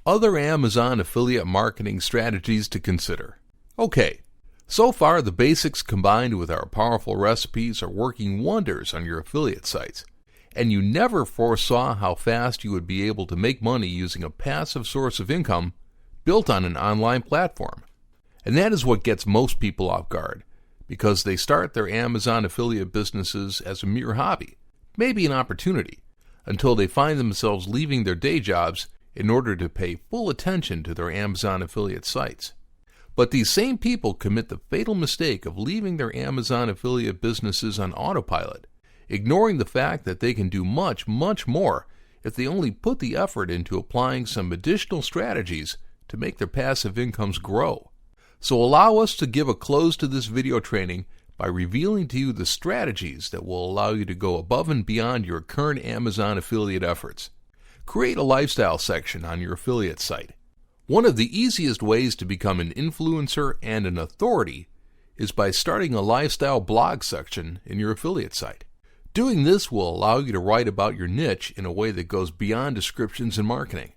Other Amazon affiliate marketing strategies to consider. Okay, so far the basics combined with our powerful recipes are working wonders on your affiliate sites, and you never foresaw how fast you would be able to make money using a passive source of income built on an online platform. And that is what gets most people off guard, because they start their Amazon affiliate businesses as a mere hobby, maybe an opportunity, until they find themselves leaving their day jobs in order to pay full attention to their Amazon affiliate sites. But these same people commit the fatal mistake of leaving their Amazon affiliate businesses on autopilot, ignoring the fact that they can do much, much more if they only put the effort into applying some additional strategies to make their passive incomes grow. So allow us to give a close to this video training by revealing to you the strategies that will allow you to go above and beyond your current Amazon affiliate efforts. Create a lifestyle section on your affiliate site. One of the easiest ways to become an influencer and an authority is by starting a lifestyle blog section in your affiliate site. Doing this will allow you to write about your niche in a way that goes beyond descriptions and marketing.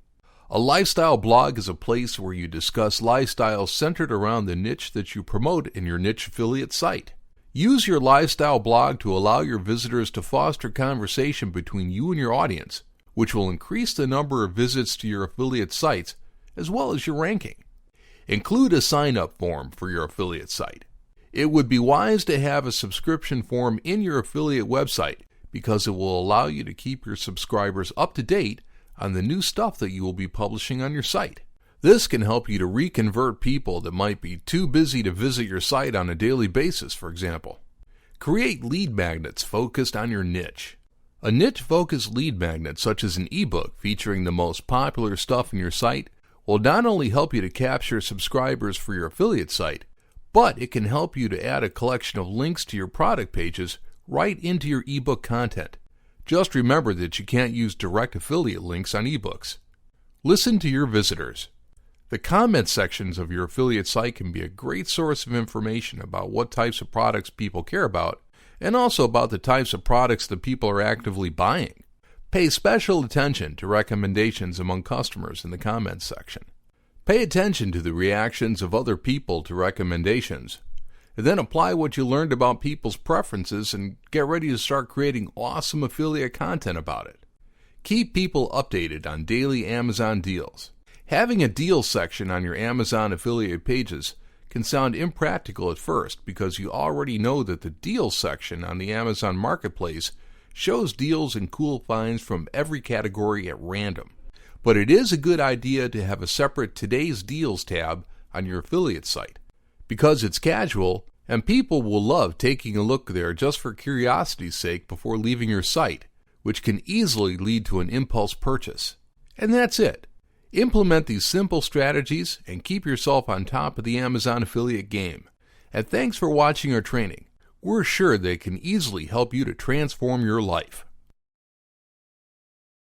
A lifestyle blog is a place where you discuss lifestyles centered around the niche that you promote in your niche affiliate site. Use your lifestyle blog to allow your visitors to foster conversation between you and your audience, which will increase the number of visits to your affiliate sites as well as your ranking. Include a sign-up form for your affiliate site. It would be wise to have a subscription form in your affiliate website because it will allow you to keep your subscribers up to date on the new stuff that you will be publishing on your site. This can help you to reconvert people that might be too busy to visit your site on a daily basis, for example. Create lead magnets focused on your niche. A niche-focused lead magnet, such as an ebook featuring the most popular stuff in your site, will not only help you to capture subscribers for your affiliate site, but it can help you to add a collection of links to your product pages right into your ebook content. Just remember that you can't use direct affiliate links on ebooks. Listen to your visitors. The comment sections of your affiliate site can be a great source of information about what types of products people care about, and also about the types of products that people are actively buying. Pay special attention to recommendations among customers in the comments section. Pay attention to the reactions of other people to recommendations, and then apply what you learned about people's preferences and get ready to start creating awesome affiliate content about it. Keep people updated on daily Amazon deals. Having a deals section on your Amazon affiliate pages can sound impractical at first because you already know that the deals section on the Amazon Marketplace shows deals and cool finds from every category at random. But it is a good idea to have a separate Today's Deals tab on your affiliate site because it's casual and people will love taking a look there just for curiosity's sake before leaving your site, which can easily lead to an impulse purchase. And that's it. Implement these simple strategies and keep yourself on top of the Amazon affiliate game. And thanks for watching our training. We're sure they can easily help you to transform your life.